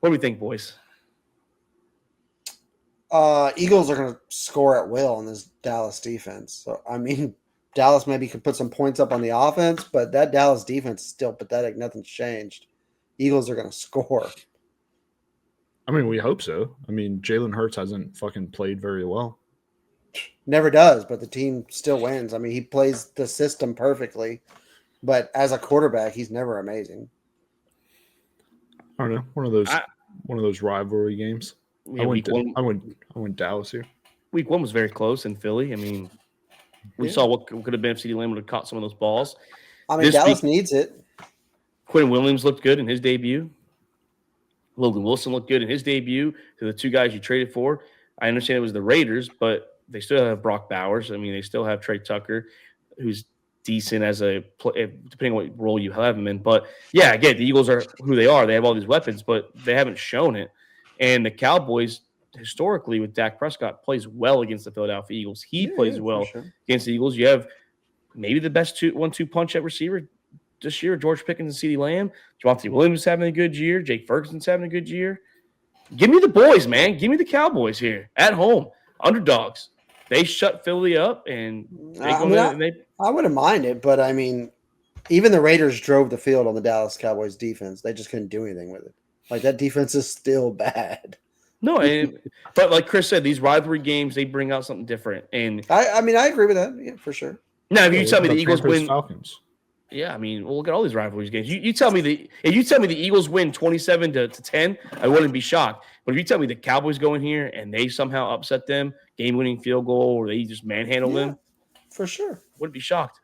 What do we think, boys? Eagles are going to score at will in this Dallas defense. So, I mean, Dallas maybe could put some points up on the offense, but that Dallas defense is still pathetic. Nothing's changed. Eagles are going to score. I mean, we hope so. I mean, Jalen Hurts hasn't fucking played very well. Never does, but the team still wins. I mean, he plays the system perfectly, but as a quarterback, he's never amazing. I don't know. One of those rivalry games. Yeah, I went Dallas here. Week 1 was very close in Philly. I mean, we saw what could have been if CeeDee Lamb would have caught some of those balls. I mean, Dallas needs it. Quinn Williams looked good in his debut. Logan Wilson looked good in his debut to the 2 guys you traded for. I understand it was the Raiders, but they still have Brock Bowers. I mean, they still have Trey Tucker, who's decent as depending on what role you have him in. But, yeah, again, the Eagles are who they are. They have all these weapons, but they haven't shown it. And the Cowboys, historically, with Dak Prescott, plays well against the Philadelphia Eagles. He plays well against the Eagles. You have maybe the best 1-2 punch at receiver, this year, George Pickens and CeeDee Lamb. Javonte Williams is having a good year. Jake Ferguson's having a good year. Give me the boys, man. Give me the Cowboys here at home. Underdogs. They shut Philly up, and I wouldn't mind it, but I mean, even the Raiders drove the field on the Dallas Cowboys defense. They just couldn't do anything with it. Like, that defense is still bad. No, but like Chris said, these rivalry games, they bring out something different. And I mean, I agree with that. Yeah, for sure. Now, if you tell me the Eagles win, Falcons. Yeah, I mean, we'll look at all these rivalries games. You tell me the Eagles win 27-10, I wouldn't be shocked. But if you tell me the Cowboys go in here and they somehow upset them, game-winning field goal, or they just manhandle them, for sure, wouldn't be shocked.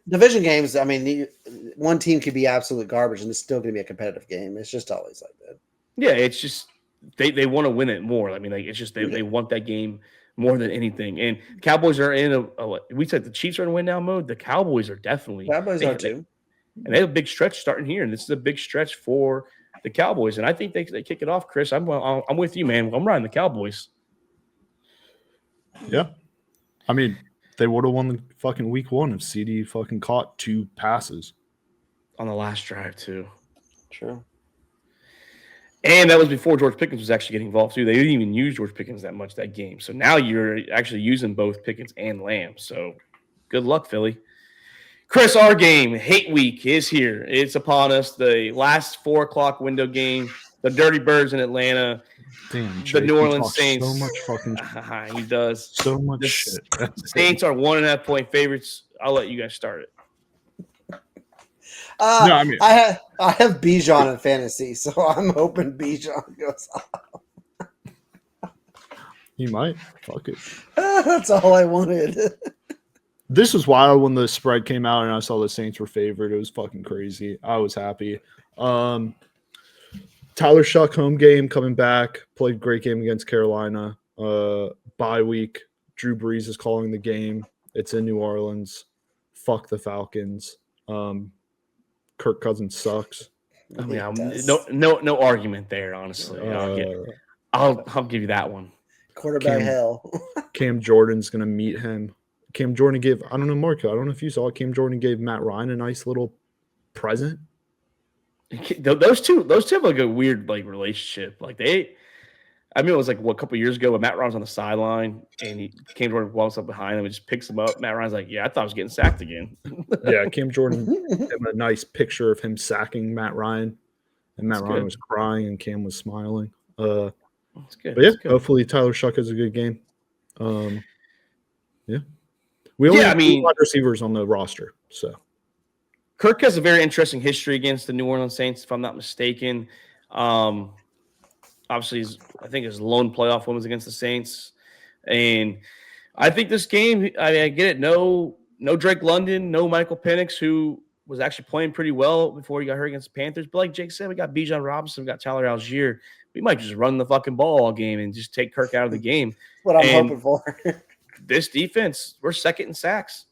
Division games. I mean, one team could be absolute garbage, and it's still going to be a competitive game. It's just always like that. Yeah, it's just they want to win it more. I mean, like, it's just they want that game more than anything. And Cowboys are in we said the Chiefs are in win now mode. The Cowboys are definitely. Cowboys are too. And they have a big stretch starting here, and this is a big stretch for the Cowboys. And I think they kick it off, Chris. I'm with you, man. I'm riding the Cowboys. Yeah, I mean, they would have won the fucking week one if CD fucking caught 2 passes on the last drive too. True. And that was before George Pickens was actually getting involved too. They didn't even use George Pickens that much that game. So now you're actually using both Pickens and Lamb. So good luck, Philly. Chris, our game, Hate Week, is here. It's upon us. The last 4:00 window game. The Dirty Birds in Atlanta. Damn, the New Orleans Saints. So much fucking shit. He does. So much shit. The Saints are 1.5 point favorites. I'll let you guys start it. No, I mean, I have Bijan in fantasy, so I'm hoping Bijan goes off. He might. Fuck it. That's all I wanted. This was wild when the spread came out and I saw the Saints were favored. It was fucking crazy. I was happy. Tyler Shuck home game coming back. Played a great game against Carolina. Bye week. Drew Brees is calling the game. It's in New Orleans. Fuck the Falcons. Kirk Cousins sucks. I mean, no argument there, honestly. I'll give you that one. Quarterback hell. Cam Jordan's gonna meet him. Cam Jordan gave, I don't know, Marco, I don't know if you saw it. Cam Jordan gave Matt Ryan a nice little present. Those two have like a weird like relationship. Like it was like a couple years ago when Matt Ryan was on the sideline and Cam Jordan walks up behind him and just picks him up. Matt Ryan's like, yeah, I thought I was getting sacked again. Yeah, Cam Jordan had a nice picture of him sacking Matt Ryan, and Matt Ryan was crying and Cam was smiling. That's good. But yeah, hopefully Tyler Shuck has a good game. Yeah. We only have 2 wide receivers on the roster, so. Kirk has a very interesting history against the New Orleans Saints, if I'm not mistaken. Obviously, I think his lone playoff win was against the Saints. And I think this game, I get it, no Drake London, no Michael Penix, who was actually playing pretty well before he got hurt against the Panthers. But like Jake said, we got Bijan Robinson, we got Tyler Algier. We might just run the fucking ball all game and just take Kirk out of the game. What I'm hoping for. This defense, we're second in sacks.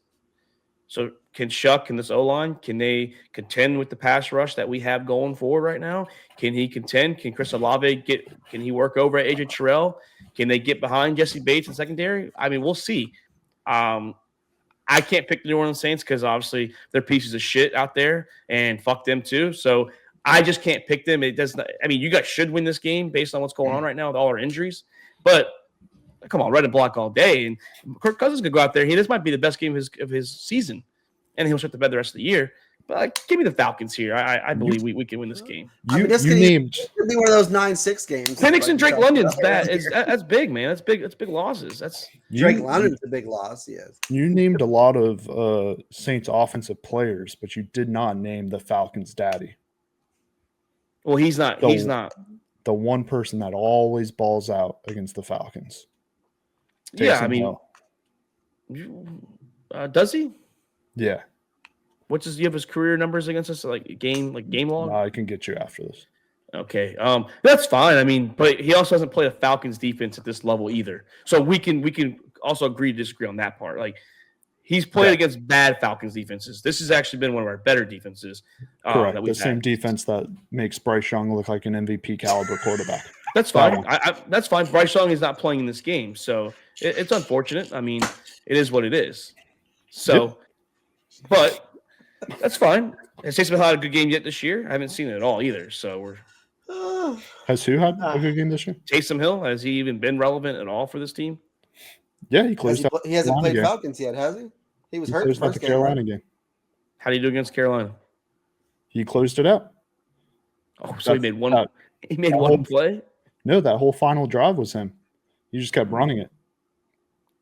So can Shuck and this O-line, can they contend with the pass rush that we have going forward right now? Can he contend? Can Chris Olave can he work over at AJ Terrell? Can they get behind Jesse Bates in secondary? I mean, we'll see. I can't pick the New Orleans Saints because obviously they're pieces of shit out there and fuck them too. So I just can't pick them. It doesn't. I mean, you guys should win this game based on what's going on right now with all our injuries. But come on, red and block all day. And Kirk Cousins could go out there. This might be the best game of his season, and he'll shut the bed the rest of the year. But give me the Falcons here. I believe we can win this game. This could be one of those 9-6 games. Penix and Drake London's bad. That's big, man. That's big. That's big losses. Drake London's a big loss. Yes. You named a lot of Saints offensive players, but you did not name the Falcons' daddy. Well, he's not. He's not the one person that always balls out against the Falcons. Yeah, I mean, does he? Yeah. Do you have his career numbers against us? Like game log? I can get you after this. Okay. That's fine. I mean, but he also hasn't played a Falcons defense at this level either. So we can also agree to disagree on that part. Like he's played against bad Falcons defenses. This has actually been one of our better defenses. Correct. The same defense that makes Bryce Young look like an MVP caliber quarterback. That's fine. That's fine. Bryce Young is not playing in this game, so it's unfortunate. I mean, it is what it is. So, but That's fine. Has Taysom Hill had a good game yet this year? I haven't seen it at all either. So we're Has who had a good game this year? Taysom Hill, has he even been relevant at all for this team? Yeah, he closed out. He hasn't played game. Falcons yet, has he? He was hurt Closed out first the game. Carolina Right? game. How do you do against Carolina? He closed it out. Oh, so he made one. He made that one whole- play. No, that whole final drive was him. He just kept running it.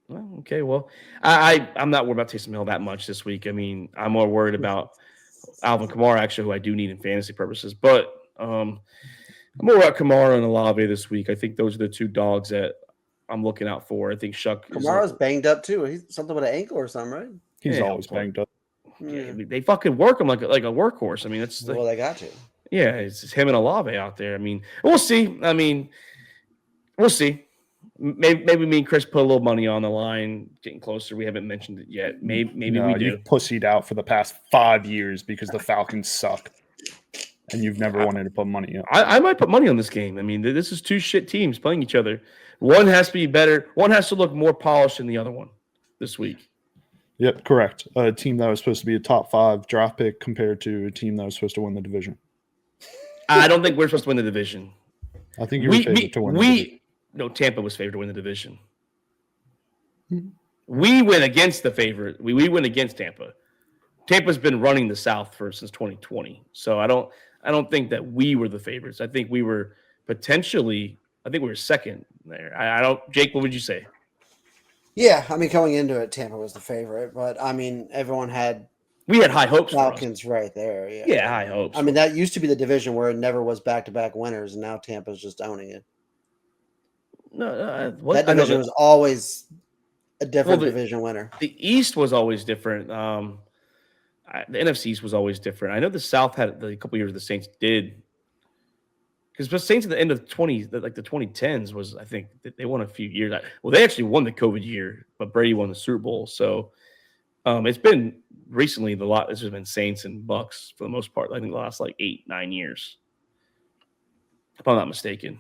Well, okay. Well, I'm not worried about Taysom Hill that much this week. I mean, I'm more worried about Alvin Kamara, actually, who I do need in fantasy purposes. But I'm more about Kamara and Olave this week. I think those are the two dogs that I'm looking out for. I think Shuck. Kamara's banged up too. He's something with an ankle or something, right? He's Yeah, always banged up. Yeah, they fucking work him like a workhorse. I mean, that's Well, they got you. yeah, it's him and Olave out there. I mean, we'll see. I mean, we'll see. Maybe me and Chris put a little money on the line, getting closer. We haven't mentioned it yet. Maybe we do. You've pussied out for the past 5 years because the Falcons suck, and you've never wanted to put money up. I might put money on this game. I mean, this is two shit teams playing each other. One has to be better. One has to look more polished than the other one this week. Yep, correct. A team that was supposed to be a top 5 draft pick compared to a team that was supposed to win the division. I don't think we're supposed to win the division. I think you were favored to win the division. No, Tampa was favored to win the division. Hmm. We win against the favorite. We win against Tampa. Tampa's been running the South since 2020. So I don't think that we were the favorites. I think we were potentially. I think we were second there. I don't. Jake, what would you say? Yeah, I mean, coming into it, Tampa was the favorite, but I mean, everyone had We had high hopes for us. Falcons right there. Yeah, Yeah, high hopes. I mean, that used to be the division where it never was back-to-back winners, and now Tampa's just owning it. No, That division was always a different division winner. The East was always different. The NFC East was always different. I know the South had a couple years the Saints did. Because the Saints at the end of the 2010s was, I think, they won a few years. Well, they actually won the COVID year, but Brady won the Super Bowl. So it's been recently it's just been Saints and Bucs for the most part. I think the last 8-9 years, if I'm not mistaken.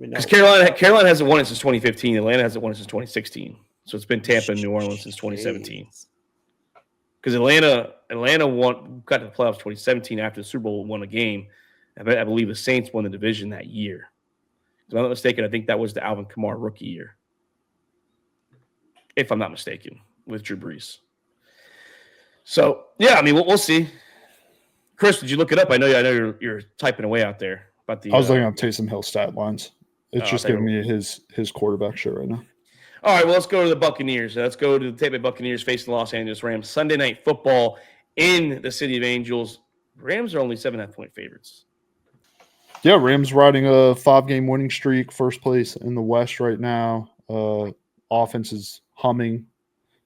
Because Carolina hasn't won it since 2015. Atlanta hasn't won it since 2016. So it's been Tampa and New Orleans since 2017. Because Atlanta got to the playoffs 2017 after the Super Bowl, won a game. I believe the Saints won the division that year. If I'm not mistaken, I think that was the Alvin Kamara rookie year. If I'm not mistaken, with Drew Brees. So, yeah, I mean, we'll see. Chris, did you look it up? I know you're typing away out there. About the, I was looking up Taysom Hill stat lines. It's just giving me his quarterback show right now. All right, well, let's go to the Buccaneers. Let's go to the Tampa Bay Buccaneers facing the Los Angeles Rams. Sunday Night Football in the City of Angels. Rams are only 7.5-point favorites. Yeah, Rams riding a 5-game winning streak, first place in the West right now. Offense is humming,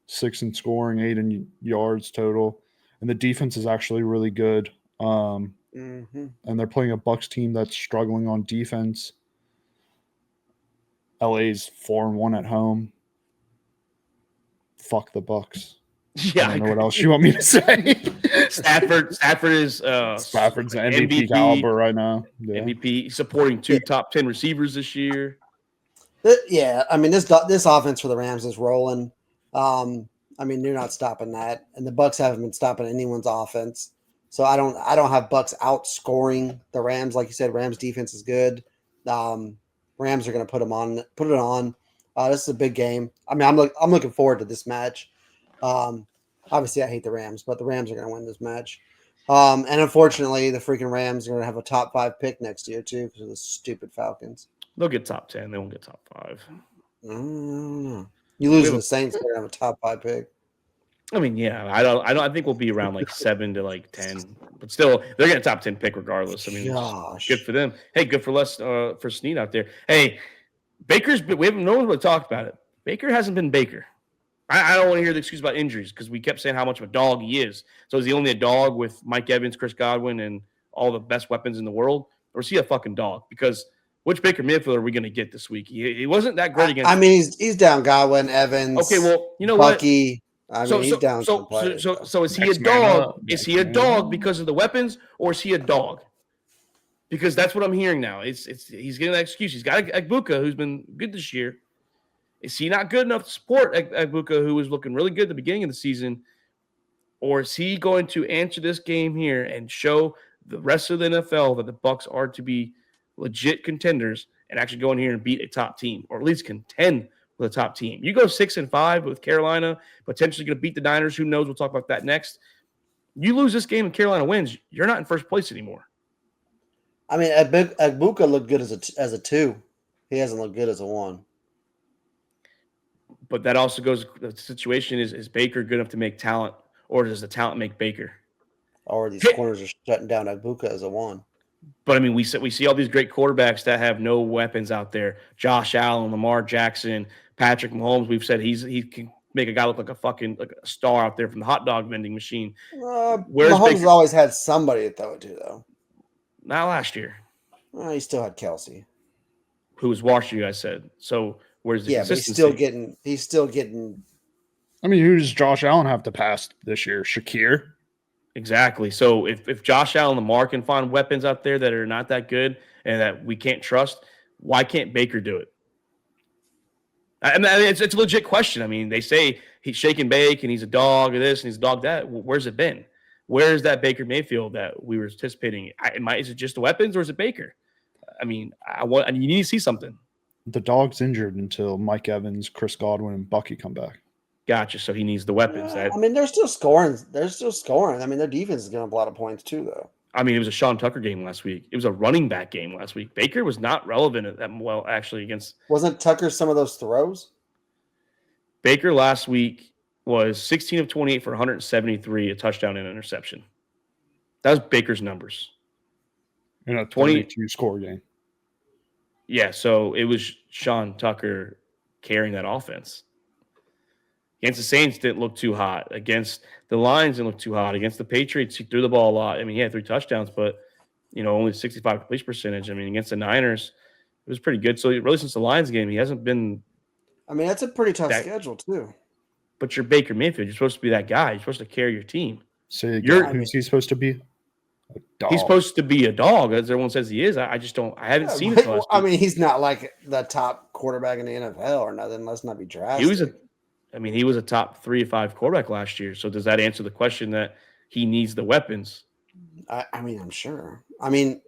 6 in scoring, 8 in yards total, and the defense is actually really good. And they're playing a Bucs team that's struggling on defense. LA's 4-1 at home. Fuck the Bucs. Yeah, I don't know what else you want me to say. Stafford is Stafford's an MVP caliber right now. Yeah. MVP supporting 2 top 10 receivers this year. Yeah, I mean this offense for the Rams is rolling. I mean they're not stopping that, and the Bucs haven't been stopping anyone's offense. So I don't have Bucs outscoring the Rams. Like you said, Rams defense is good. Rams are going to put it on. This is a big game. I mean, I'm looking forward to this match. Obviously, I hate the Rams, but the Rams are going to win this match. And unfortunately, the freaking Rams are going to have a top 5 pick next year too because of the stupid Falcons. They'll get top 10. They won't get top 5. You lose to the Saints, they're going to have a top 5 pick. I mean, yeah, I think we'll be around 7 to 10, but still, they're getting a top 10 pick regardless. I mean, good for them. Hey, good for Snead out there. Hey, we haven't no one really talked about it. Baker hasn't been Baker. I don't want to hear the excuse about injuries because we kept saying how much of a dog he is. So is he only a dog with Mike Evans, Chris Godwin, and all the best weapons in the world, or is he a fucking dog? Because which Baker Mayfield are we going to get this week? He wasn't that great against. I mean, he's down Godwin, Evans. Okay, well, you know Bucky. What? He's down. So is he a dog? Is he a dog because of the weapons, or is he a dog? Because that's what I'm hearing now. He's getting that excuse. He's got Agbuka, who's been good this year. Is he not good enough to support Agbuka, who was looking really good at the beginning of the season? Or is he going to answer this game here and show the rest of the NFL that the Bucs are to be legit contenders and actually go in here and beat a top team, or at least contend with a top team? You go 6-5 with Carolina, potentially going to beat the Niners. Who knows? We'll talk about that next. You lose this game and Carolina wins, you're not in first place anymore. I mean, Agbuka looked good as a 2. He hasn't looked good as a 1. But that also goes, the situation is Baker good enough to make talent, or does the talent make Baker? Or these corners are shutting down Agbuka as a 1. But I mean, we see all these great quarterbacks that have no weapons out there. Josh Allen, Lamar Jackson, Patrick Mahomes. We've said he can make a guy look like a star out there from the hot dog vending machine. Mahomes has always had somebody to throw it to, though. Not last year. He still had Kelsey, who was washed. You guys said so. Where's the consistency? But he's still getting. I mean, who does Josh Allen have to pass this year? Shakir. Exactly. So if Josh Allen and Lamar can find weapons out there that are not that good and that we can't trust, why can't Baker do it? I mean, it's a legit question. I mean, they say he's shake and bake and he's a dog of this and he's a dog that. Where's it been? Where's that Baker Mayfield that we were anticipating? Is it just the weapons or is it Baker? I mean, you need to see something. The dog's injured until Mike Evans, Chris Godwin, and Bucky come back. Gotcha. So he needs the weapons. I mean, they're still scoring. I mean, their defense is giving up a lot of points too, though. I mean, it was a Sean Tucker game last week. It was a running back game last week. Baker was not relevant that well, actually, against. Wasn't Tucker some of those throws? Baker last week was 16 of 28 for 173, a touchdown and an interception. That was Baker's numbers. In a 22 score game. Yeah, so it was Sean Tucker carrying that offense. Against the Saints, didn't look too hot. Against the Lions, didn't look too hot. Against the Patriots, he threw the ball a lot. I mean, he had 3 touchdowns, but, only 65 completion percentage. I mean, against the Niners, it was pretty good. So really, since the Lions game, he hasn't been. I mean, that's a pretty tough schedule, too. But you're Baker Mayfield. You're supposed to be that guy. You're supposed to carry your team. So who's he supposed to be? A dog. He's supposed to be a dog, as everyone says he is. I just don't. I haven't seen it. I mean, he's not like the top quarterback in the NFL or nothing. Let's not be drastic. He was a top 3 or 5 quarterback last year. So does that answer the question that he needs the weapons? I mean, I'm sure. I mean,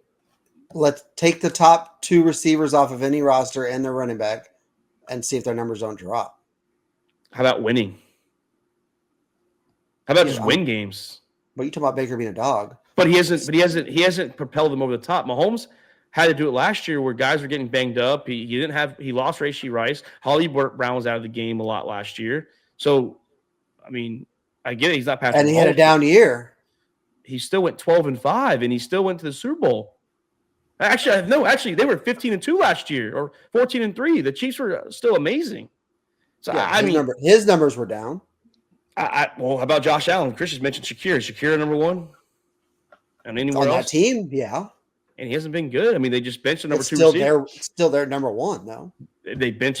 let's take the top 2 receivers off of any roster and their running back and see if their numbers don't drop. How about winning? How about just win games? But you talking about Baker being a dog. But he hasn't propelled them over the top. Mahomes had to do it last year where guys were getting banged up. He lost Rashee Rice. Holly Brown was out of the game a lot last year. So, I mean, I get it. He's not passing. And he had a down year. He still went 12-5, and he still went to the Super Bowl. Actually, they were 15-2 last year, or 14-3. The Chiefs were still amazing. So yeah, his numbers were down. Well, how about Josh Allen? Chris just mentioned Shakir. Is Shakir number 1? And anywhere on else? That team, yeah. And he hasn't been good. I mean, they just benched the number 2 receiver. Still their number 1, though. They benched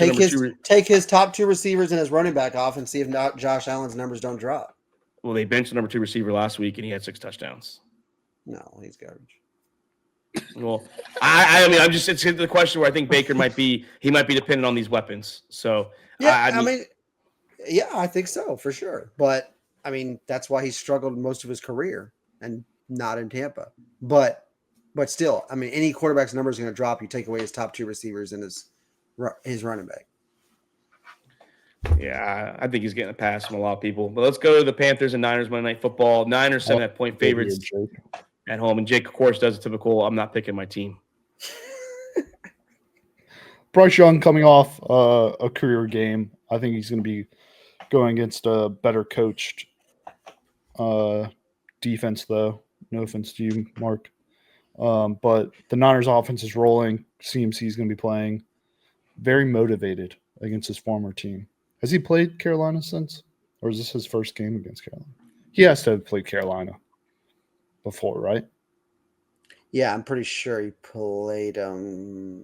take his top 2 receivers and his running back off and see if not Josh Allen's numbers don't drop. Well, they benched the number 2 receiver last week, and he had 6 touchdowns. No, he's garbage. Well, I mean, it's into the question where I think Baker might be dependent on these weapons. So yeah, I think so for sure. But I mean, that's why he struggled most of his career and not in Tampa. But still, I mean, any quarterback's number is going to drop. You take away his top 2 receivers and his running back. Yeah, I think he's getting a pass from a lot of people. But let's go to the Panthers and Niners Monday Night Football. Niners 7.5 favorites at home, and Jake, of course, does a typical. I'm not picking my team. Bryce Young coming off a career game. I think he's going to be going against a better coached defense, though. No offense to you, Mark. But the Niners offense is rolling. Seems he's going to be playing very motivated against his former team. Has he played Carolina since? Or is this his first game against Carolina? He has to have played Carolina before, right? Yeah, I'm pretty sure he played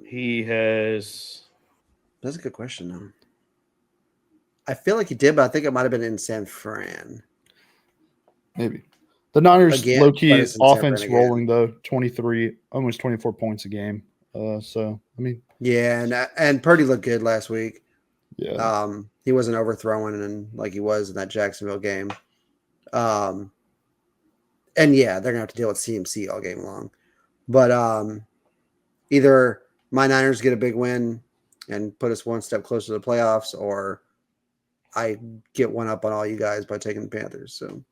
He has. That's a good question, though. I feel like he did, but I think it might have been in San Fran. Maybe. The Niners low-key offense rolling, though. 23, almost 24 points a game. So, I mean. Yeah, and Purdy looked good last week. Yeah. He wasn't overthrowing and like he was in that Jacksonville game. And yeah, they're gonna have to deal with CMC all game long. But either my Niners get a big win and put us one step closer to the playoffs, or I get one up on all you guys by taking the Panthers. So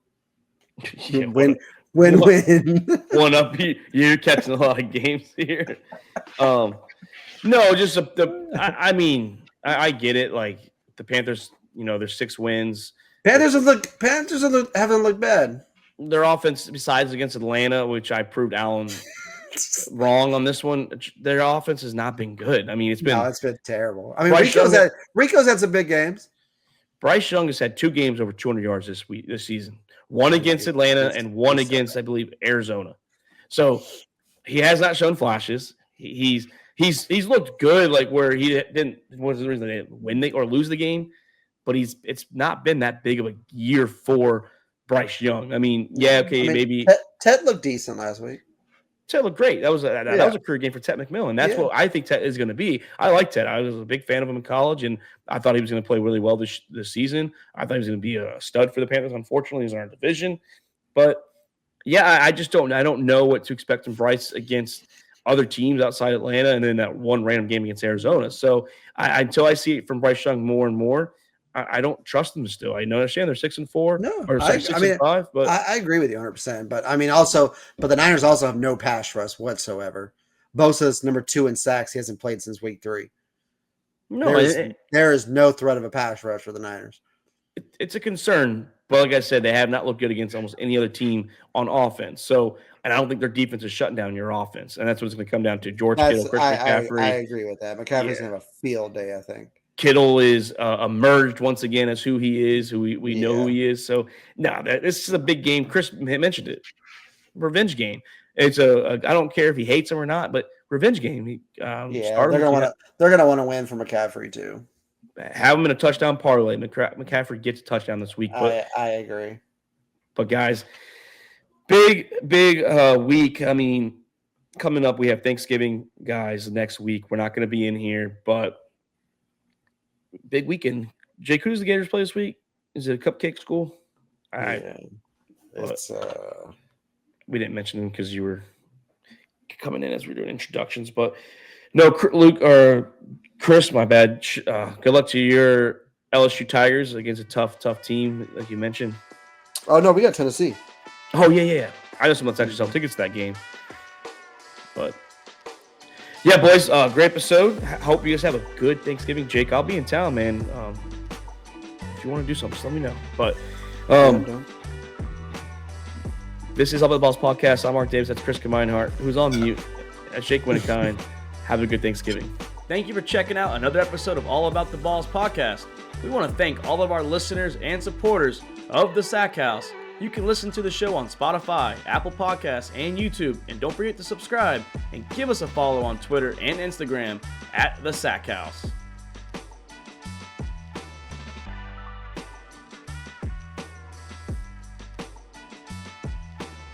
Yeah, win. One up. You're catching a lot of games here. No, just I mean, I get it. Like the Panthers, there's 6 wins. Panthers haven't looked bad. Their offense, besides against Atlanta, which I proved Allen wrong on this one, their offense has not been good. I mean, it's been terrible. I mean, Rico's had some big games. Bryce Young has had 2 games over 200 yards this season. One against Atlanta and one against, I believe, Arizona. So he has not shown flashes. He's looked good, like where he didn't. What was the reason they didn't win or lose the game? But it's not been that big of a year for Bryce Young. I mean, maybe Ted looked decent last week. Ted looked great. That was a career game for Ted McMillan. That's what I think Ted is going to be. I like Ted. I was a big fan of him in college, and I thought he was going to play really well this season. I thought he was going to be a stud for the Panthers. Unfortunately, he's in our division. But, yeah, I just don't know what to expect from Bryce against other teams outside Atlanta and then that one random game against Arizona. So until I see it from Bryce Young more and more, I don't trust them still. I understand they're 6-4. No, or 6-5. But I agree with you 100%. But I mean, but the Niners also have no pass rush whatsoever. Bosa's number 2 in sacks. He hasn't played since week 3. No, there is no threat of a pass rush for the Niners. It's a concern. But like I said, they have not looked good against almost any other team on offense. So, and I don't think their defense is shutting down your offense. And that's what it's going to come down to. George Kittle, Christian McCaffrey. I agree with that. McCaffrey's going to have a field day, I think. Kittle is emerged once again as who he is, who we know who he is. So, this is a big game. Chris mentioned it. Revenge game. It's I don't care if he hates him or not, but revenge game. They're gonna want to win for McCaffrey too. Have him in a touchdown parlay. McCaffrey gets a touchdown this week. But, I agree. But guys, big week. I mean, coming up, we have Thanksgiving, guys. Next week, we're not going to be in here, but big weekend. Jake, who does the Gators play this week? Is it a cupcake school? It's we didn't mention him because you were coming in as we were doing introductions, but no, Luke or Chris, my bad. Good luck to your LSU Tigers against a tough team, like you mentioned. Oh no, we got Tennessee. Oh yeah. I just want to actually sell tickets to that game, but. Yeah, boys, great episode. Hope you guys have a good Thanksgiving. Jake, I'll be in town, man. If you want to do something, just let me know. But this is Up with the Balls podcast. I'm Mark Davis. That's Chris Gemeinhart, who's on mute. That's Jake Winnekind. Have a good Thanksgiving. Thank you for checking out another episode of All About the Balls podcast. We want to thank all of our listeners and supporters of the Sack House. You can listen to the show on Spotify, Apple Podcasts, and YouTube. And don't forget to subscribe and give us a follow on Twitter and Instagram @The Sack House.